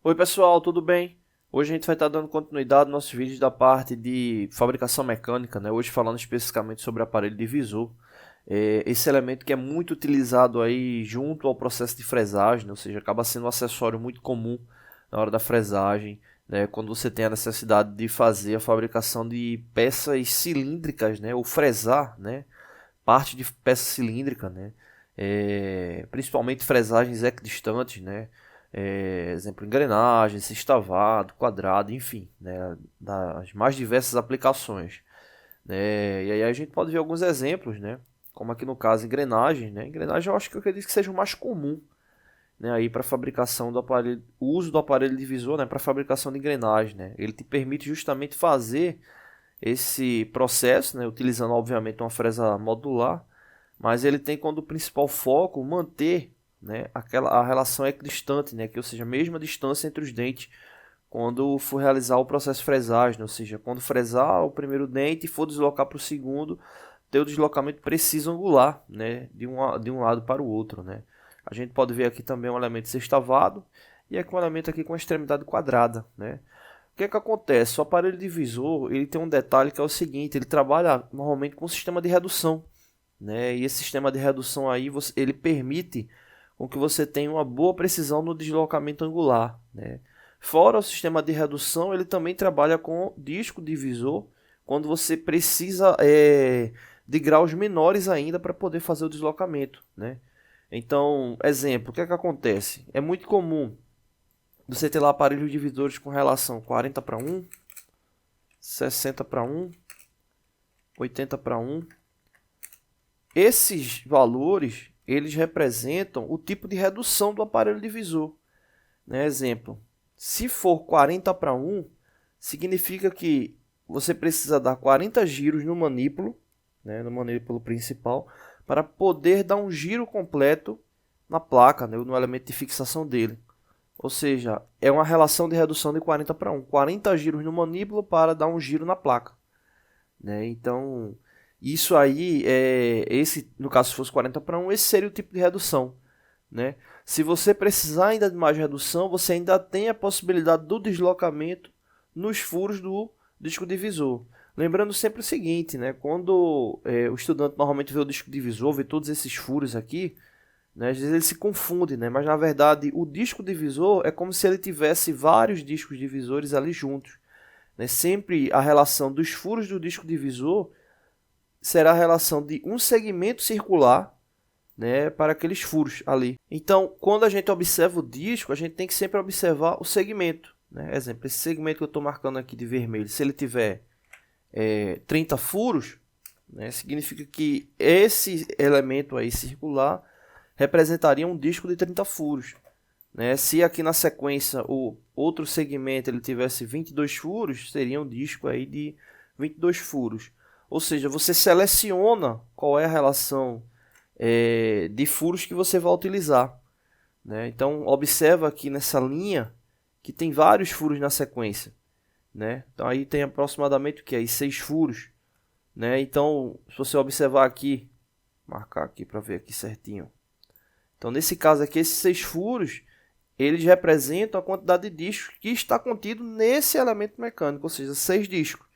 Oi pessoal, tudo bem? Hoje a gente vai estar dando continuidade aos nossos vídeos da parte de fabricação mecânica, né? Hoje falando especificamente sobre o aparelho divisor. Esse elemento que é muito utilizado aí junto ao processo de fresagem, ou seja, acaba sendo um acessório muito comum na hora da fresagem, né? Quando você tem a necessidade de fazer a fabricação de peças cilíndricas, né? Ou fresar, né? Parte de peça cilíndrica, né? Principalmente fresagens equidistantes, né? Exemplo, engrenagem, sextavado, quadrado, enfim, né? Das mais diversas aplicações, né? E aí a gente pode ver alguns exemplos, né? Como aqui no caso engrenagem, né? Engrenagem eu acho que eu acredito que seja o mais comum, né? Aí para fabricação do aparelho, o uso do aparelho divisor, né? Para fabricação de engrenagem, né? Ele te permite justamente fazer esse processo, né? Utilizando obviamente uma fresa modular, mas ele tem como principal foco manter, né, a relação equidistante, né, que ou seja, a mesma distância entre os dentes quando for realizar o processo de fresagem, ou seja, quando fresar o primeiro dente e for deslocar para o segundo, ter o deslocamento preciso angular, né, de um lado para o outro, né. A gente pode ver aqui também um elemento sextavado e aqui um elemento aqui com a extremidade quadrada, né. O que é que acontece? O aparelho divisor ele tem um detalhe que é o seguinte, ele trabalha normalmente com um sistema de redução, né? E esse sistema de redução aí ele permite com que você tenha uma boa precisão no deslocamento angular, né? Fora o sistema de redução, ele também trabalha com disco divisor quando você precisa de graus menores ainda para poder fazer o deslocamento, né? Então, exemplo, o que é que acontece? É muito comum você ter lá aparelhos divisores com relação 40:1, 60:1, 80:1. Esses valores, eles representam o tipo de redução do aparelho divisor, né? Exemplo, se for 40:1, significa que você precisa dar 40 giros no manípulo, né, no manípulo principal, para poder dar um giro completo na placa, né, no elemento de fixação dele. Ou seja, é uma relação de redução de 40:1. 40 giros no manípulo para dar um giro na placa, né? Então, isso aí, no caso se fosse 40:1, esse seria o tipo de redução, né? Se você precisar ainda de mais redução, você ainda tem a possibilidade do deslocamento nos furos do disco divisor. Lembrando sempre o seguinte, né? Quando o estudante normalmente vê o disco divisor, vê todos esses furos aqui, né? Às vezes ele se confunde, né? Mas na verdade o disco divisor é como se ele tivesse vários discos divisores ali juntos, né? Sempre a relação dos furos do disco divisor será a relação de um segmento circular, né, para aqueles furos ali. Então, quando a gente observa o disco, a gente tem que sempre observar o segmento, né? Exemplo, esse segmento que eu estou marcando aqui de vermelho, se ele tiver 30 furos, né, significa que esse elemento aí circular representaria um disco de 30 furos, né? Se aqui na sequência o outro segmento ele tivesse 22 furos, seria um disco aí de 22 furos. Ou seja, você seleciona qual é a relação de furos que você vai utilizar, né? Então observa aqui nessa linha que tem vários furos na sequência, né? Então aí tem aproximadamente o que aí 6 furos, né? Então se você observar aqui, marcar aqui para ver aqui certinho. Então nesse caso aqui esses 6 furos eles representam a quantidade de discos que está contido nesse elemento mecânico, ou seja, 6 discos,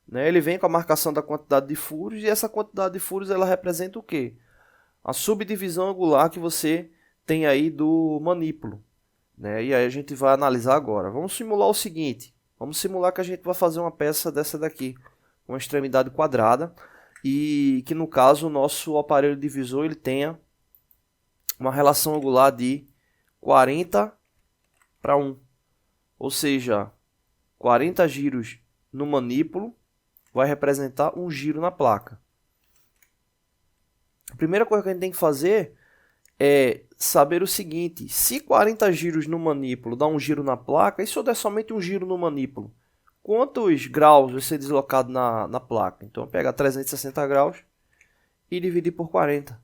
né? Ele vem com a marcação da quantidade de furos e essa quantidade de furos ela representa o quê? A subdivisão angular que você tem aí do manípulo, né? E aí a gente vai analisar agora. Vamos simular o seguinte, vamos simular que a gente vai fazer uma peça dessa daqui, com uma extremidade quadrada, e que no caso o nosso aparelho divisor ele tenha uma relação angular de 40:1, ou seja, 40 giros no manípulo vai representar um giro na placa. A primeira coisa que a gente tem que fazer é saber o seguinte, se 40 giros no manípulo dá um giro na placa, e se eu der somente um giro no manípulo, quantos graus vai ser deslocado na placa? Então pega 360 graus e dividir por 40.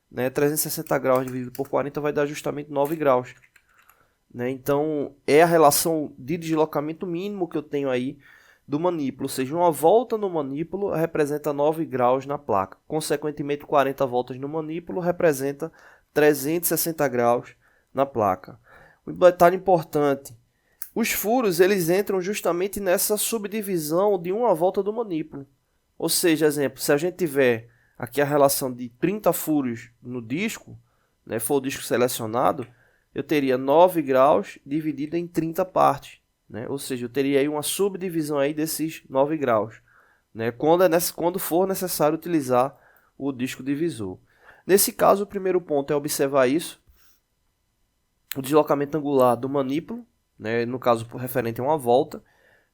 Né? 360 graus dividido por 40 vai dar justamente 9 graus. Né? Então é a relação de deslocamento mínimo que eu tenho aí do manípulo, ou seja, uma volta no manípulo representa 9 graus na placa. Consequentemente, 40 voltas no manípulo representa 360 graus na placa. Um detalhe importante, Os furos, eles entram justamente nessa subdivisão de uma volta do manípulo. Ou seja, exemplo, se a gente tiver aqui a relação de 30 furos no disco, né, for o disco selecionado, eu teria 9 graus dividido em 30 partes. Né? Ou seja, eu teria aí uma subdivisão aí desses 9 graus. Né? Quando for necessário utilizar o disco divisor. Nesse caso, o primeiro ponto é observar isso. O deslocamento angular do manípulo, né? No caso referente a uma volta.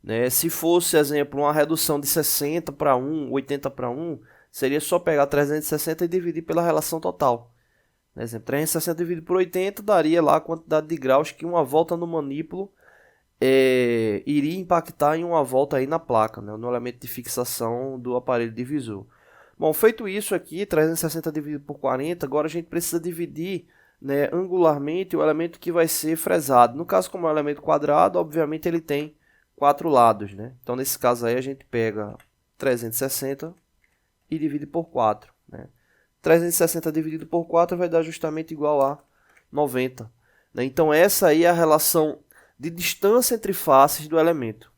Né? Se fosse, exemplo, uma redução de 60 para 1, 80 para 1, seria só pegar 360 e dividir pela relação total. Por exemplo, 360 dividido por 80 daria lá a quantidade de graus que uma volta no manípulo iria impactar em uma volta aí na placa, né? No elemento de fixação do aparelho divisor. Bom, feito isso aqui, 360 dividido por 40, agora a gente precisa dividir, né, angularmente o elemento que vai ser fresado. No caso, como é um elemento quadrado, obviamente ele tem 4 lados, né? Então, nesse caso aí, a gente pega 360 e divide por 4. Né? 360 dividido por 4 vai dar justamente igual a 90. Né? Então, essa aí é a relação de distância entre faces do elemento.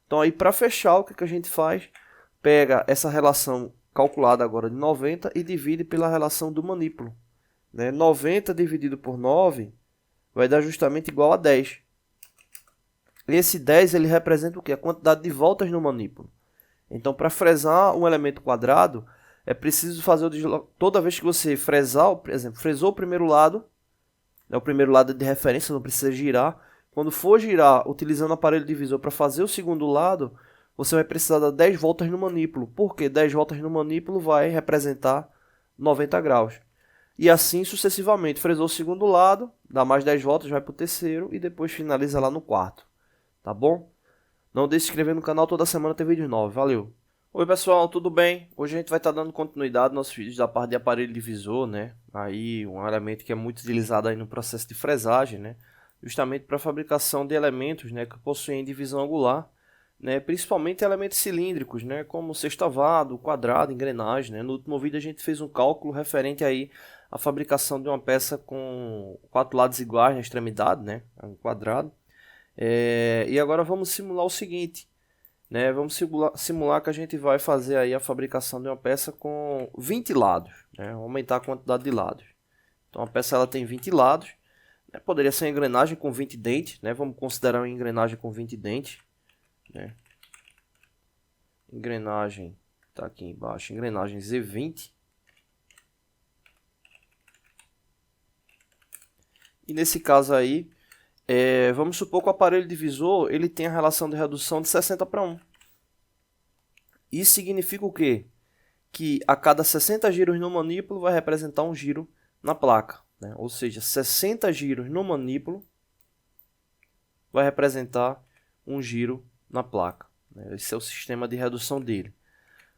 Então, aí para fechar, o que a gente faz? Pega essa relação calculada agora de 90 e divide pela relação do manípulo. Né? 90 dividido por 9 vai dar justamente igual a 10. Esse 10 ele representa o quê? A quantidade de voltas no manípulo. Então, para fresar um elemento quadrado, é preciso fazer toda vez que você fresar, por exemplo, fresou o primeiro lado, é o primeiro lado de referência, não precisa girar. Quando for girar, utilizando o aparelho divisor para fazer o segundo lado, você vai precisar dar 10 voltas no manípulo. Por quê? 10 voltas no manípulo vai representar 90 graus. E assim sucessivamente. Fresou o segundo lado, dá mais 10 voltas, vai para o terceiro e depois finaliza lá no quarto. Tá bom? Não deixe de se inscrever no canal, toda semana tem vídeo novo. Valeu! Oi pessoal, tudo bem? Hoje a gente vai estar dando continuidade nos vídeos da parte de aparelho divisor, né? Aí um elemento que é muito utilizado aí no processo de fresagem, né? Justamente para a fabricação de elementos, né, que possuem divisão angular, né? Principalmente elementos cilíndricos, né? Como sextavado, quadrado, engrenagem, né? No último vídeo a gente fez um cálculo referente aí à fabricação de uma peça com 4 lados iguais na extremidade, né? Um quadrado. E agora vamos simular o seguinte, né? Vamos simular que a gente vai fazer aí a fabricação de uma peça com 20 lados, né? Aumentar a quantidade de lados. Então a peça ela tem 20 lados, né? Poderia ser uma engrenagem com 20 dentes, né? Vamos considerar uma engrenagem com 20 dentes, né? Engrenagem está aqui embaixo, engrenagem Z20. E nesse caso aí, vamos supor que o aparelho divisor ele tem a relação de redução de 60 para 1. Isso significa o quê? Que a cada 60 giros no manípulo vai representar um giro na placa. Né? Ou seja, 60 giros no manípulo vai representar um giro na placa. Né? Esse é o sistema de redução dele.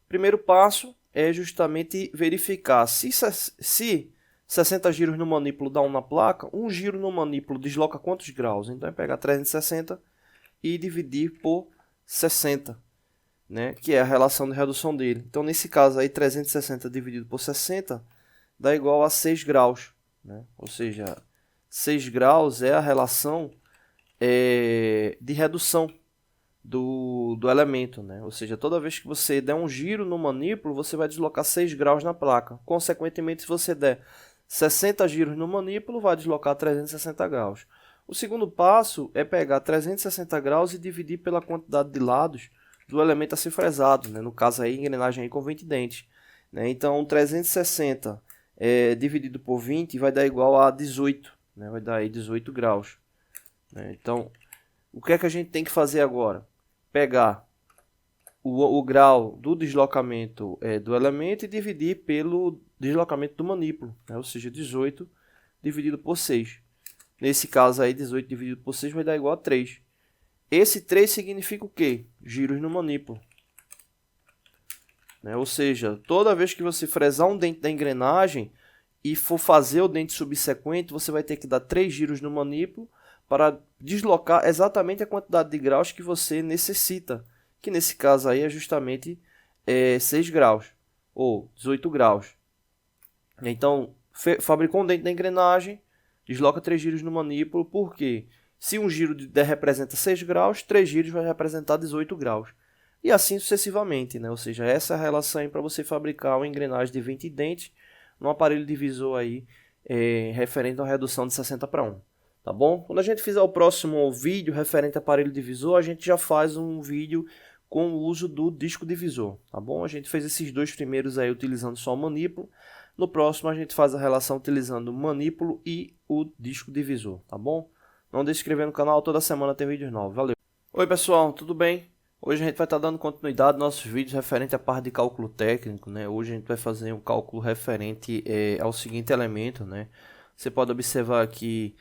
Primeiro passo é justamente verificar se 60 giros no manípulo dá 1 na placa, um giro no manípulo desloca quantos graus? Então é pegar 360 e dividir por 60, né? Que é a relação de redução dele. Então nesse caso aí 360 dividido por 60 dá igual a 6 graus. Né? Ou seja, 6 graus é a relação de redução do elemento. Né? Ou seja, toda vez que você der um giro no manípulo, você vai deslocar 6 graus na placa. Consequentemente, se você der 60 giros no manípulo, vai deslocar 360 graus. O segundo passo é pegar 360 graus e dividir pela quantidade de lados do elemento a ser fresado. Né? No caso aí, engrenagem aí com 20 dentes. Né? Então, 360 dividido por 20 vai dar igual a 18. Né? Vai dar aí 18 graus. Né? Então, o que é que a gente tem que fazer agora? Pegar o grau do deslocamento do elemento e dividir pelo deslocamento do manípulo, né? Ou seja, 18 dividido por 6. Nesse caso aí, 18 dividido por 6 vai dar igual a 3. Esse 3 significa o quê? Giros no manípulo. Né? Ou seja, toda vez que você fresar um dente da engrenagem e for fazer o dente subsequente, você vai ter que dar 3 giros no manípulo para deslocar exatamente a quantidade de graus que você necessita, que nesse caso aí é justamente 6 graus, ou 18 graus. Então, fabricou um dente da engrenagem, desloca 3 giros no manípulo, por quê? Se um giro representa 6 graus, 3 giros vai representar 18 graus. E assim sucessivamente, né? Ou seja, essa é a relação aí para você fabricar uma engrenagem de 20 dentes num aparelho divisor aí, referente a uma redução de 60:1. Tá bom? Quando a gente fizer o próximo vídeo referente a aparelho divisor, a gente já faz um vídeo com o uso do disco divisor, tá bom? A gente fez esses dois primeiros aí utilizando só o manípulo. No próximo a gente faz a relação utilizando o manípulo e o disco divisor, tá bom? Não deixe de se inscrever no canal, toda semana tem vídeos novos. Valeu! Oi pessoal, tudo bem? Hoje a gente vai estar dando continuidade aos nossos vídeos referente à parte de cálculo técnico, né? Hoje a gente vai fazer um cálculo referente ao seguinte elemento, né? Você pode observar aqui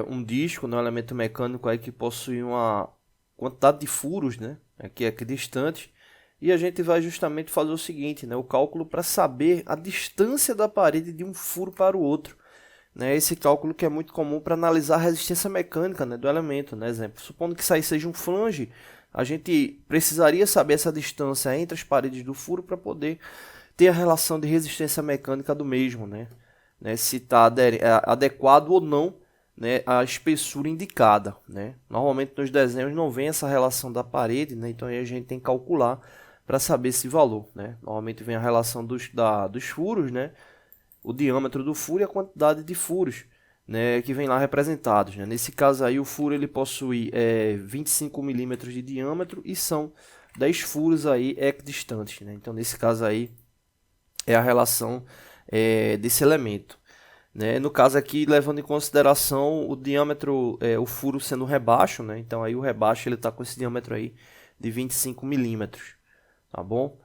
um disco, né? Um elemento mecânico aí que possui uma quantidade de furos, né? Aqui distante. E a gente vai justamente fazer o seguinte, né? O cálculo para saber a distância da parede de um furo para o outro. Né? Esse cálculo que é muito comum para analisar a resistência mecânica, né, do elemento. Né? Exemplo, supondo que isso aí seja um flange, a gente precisaria saber essa distância entre as paredes do furo para poder ter a relação de resistência mecânica do mesmo. Né? Se está adequado ou não, né, a espessura indicada. Né? Normalmente nos desenhos não vem essa relação da parede, né? Então aí a gente tem que calcular para saber esse valor. Né? Normalmente vem a relação dos furos, né? O diâmetro do furo e a quantidade de furos, né, que vem lá representados. Né? Nesse caso aí o furo ele possui 25 milímetros de diâmetro e são 10 furos aí equidistantes. Né? Então nesse caso aí é a relação desse elemento. Né? No caso aqui, levando em consideração o diâmetro, o furo sendo rebaixo, né? Então aí o rebaixo ele está com esse diâmetro aí de 25 milímetros, tá bom?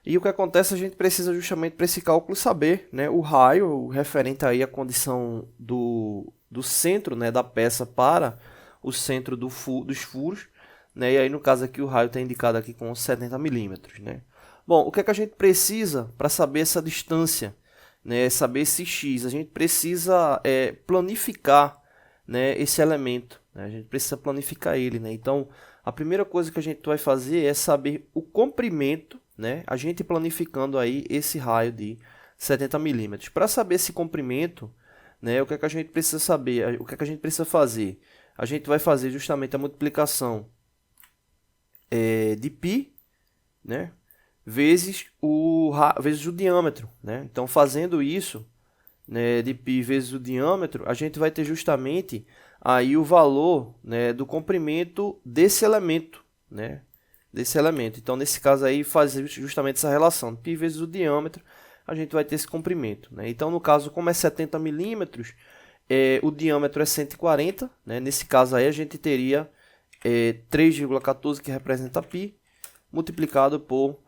E o que acontece, a gente precisa justamente para esse cálculo saber, né, o raio referente aí à condição do centro, né, da peça para o centro dos furos. Né, e aí no caso aqui o raio está indicado aqui com 70 milímetros. Né? Bom, o que é que a gente precisa para saber essa distância? Né, saber esse x? A gente precisa planificar, né, esse elemento. Né? A gente precisa planificar ele. Né? Então, a primeira coisa que a gente vai fazer é saber o comprimento, né? A gente planificando aí esse raio de 70 milímetros. Para saber esse comprimento, né, o que é que a gente precisa saber? O que é que a gente precisa fazer? A gente vai fazer justamente a multiplicação de π, né, vezes o diâmetro. Né? Então, fazendo isso, né, de π vezes o diâmetro, a gente vai ter justamente aí o valor, né, do comprimento desse elemento, né? Então nesse caso aí faz justamente essa relação, π vezes o diâmetro, a gente vai ter esse comprimento. Né? Então no caso, como é 70 milímetros, o diâmetro é 140, né? Nesse caso aí a gente teria 3,14 que representa π, multiplicado por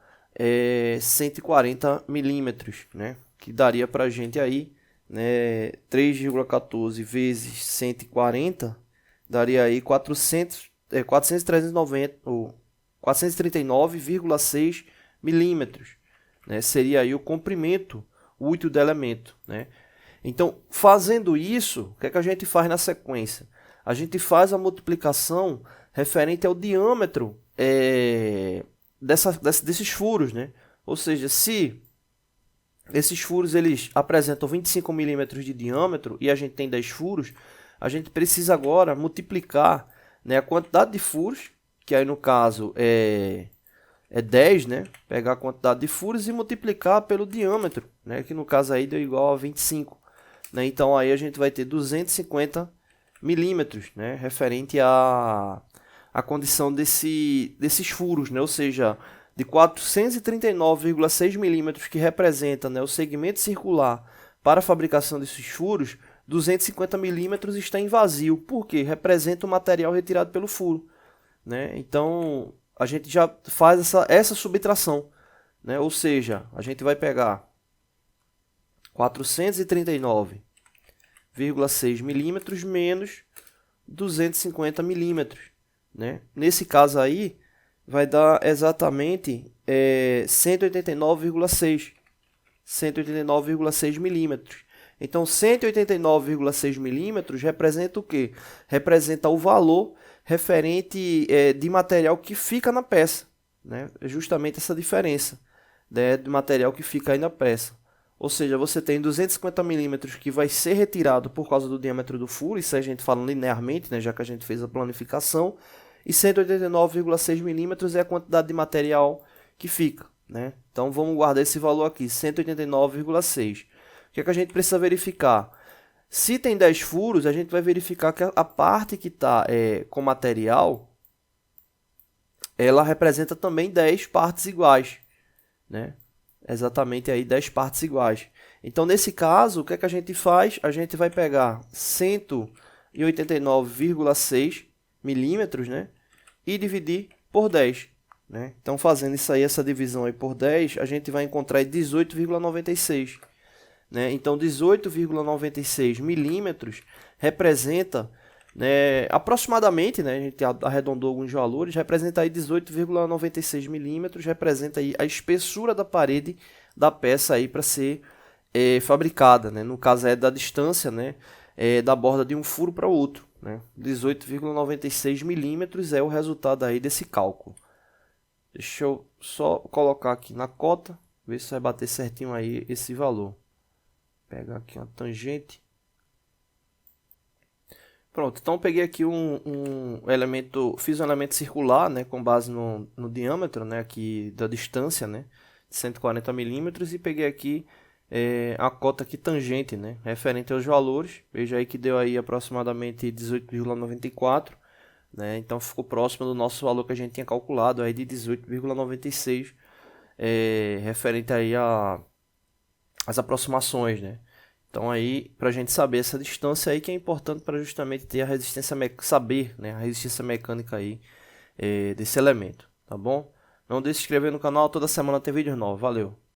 140 milímetros, né? Que daria para a gente aí, né, 3,14 vezes 140, daria aí 439,6 milímetros, né? Seria aí o comprimento útil do elemento. Né? Então, fazendo isso, o que é que a gente faz na sequência? A gente faz a multiplicação referente ao diâmetro desses furos. Né? Ou seja, se esses furos eles apresentam 25 milímetros de diâmetro e a gente tem 10 furos, a gente precisa agora multiplicar, né, a quantidade de furos, que aí no caso é 10, né? Pegar a quantidade de furos e multiplicar pelo diâmetro, né? Que no caso aí deu igual a 25. Né? Então aí a gente vai ter 250 milímetros, né? Referente à condição desses furos, né? Ou seja, de 439,6 milímetros que representa, né, o segmento circular para a fabricação desses furos, 250 milímetros está em vazio, porque representa o material retirado pelo furo. Né? Então, a gente já faz essa subtração. Né? Ou seja, a gente vai pegar 439,6 milímetros menos 250 milímetros. Né? Nesse caso aí, vai dar exatamente 189,6 milímetros. Então, 189,6 milímetros representa o quê? Representa o valor referente de material que fica na peça. Né? É justamente essa diferença, né, de material que fica aí na peça. Ou seja, você tem 250 milímetros que vai ser retirado por causa do diâmetro do furo, isso a gente fala linearmente, né, já que a gente fez a planificação, e 189,6 milímetros é a quantidade de material que fica, né? Então vamos guardar esse valor aqui, 189,6. O que é que a gente precisa verificar? Se tem 10 furos, a gente vai verificar que a parte que está com material, ela representa também 10 partes iguais, né? Exatamente aí 10 partes iguais. Então, nesse caso, o que é que a gente faz? A gente vai pegar 189,6 milímetros, né? E dividir por 10. Né? Então, fazendo isso aí, essa divisão aí por 10, a gente vai encontrar 18,96. Né? Então, 18,96 milímetros representa, né, aproximadamente, né, a gente arredondou alguns valores, representa aí 18,96 milímetros, representa aí a espessura da parede da peça aí para ser fabricada, né? No caso é da distância, né, da borda de um furo para o outro, né? 18,96 milímetros é o resultado aí desse cálculo. Deixa eu só colocar aqui na cota, ver se vai bater certinho aí esse valor. Pegar aqui uma tangente. Pronto, então peguei aqui um elemento, fiz um elemento circular, né, com base no diâmetro, né, aqui da distância, né, de 140 milímetros, e peguei aqui a cota aqui tangente, né, referente aos valores. Veja aí que deu aí aproximadamente 18,94, né, então ficou próximo do nosso valor que a gente tinha calculado aí de 18,96, referente aí as aproximações, né? Então aí, para a gente saber essa distância aí que é importante para justamente ter a resistência saber, né, a resistência mecânica aí desse elemento, tá bom? Não deixe de se inscrever no canal, toda semana tem vídeo novo. Valeu!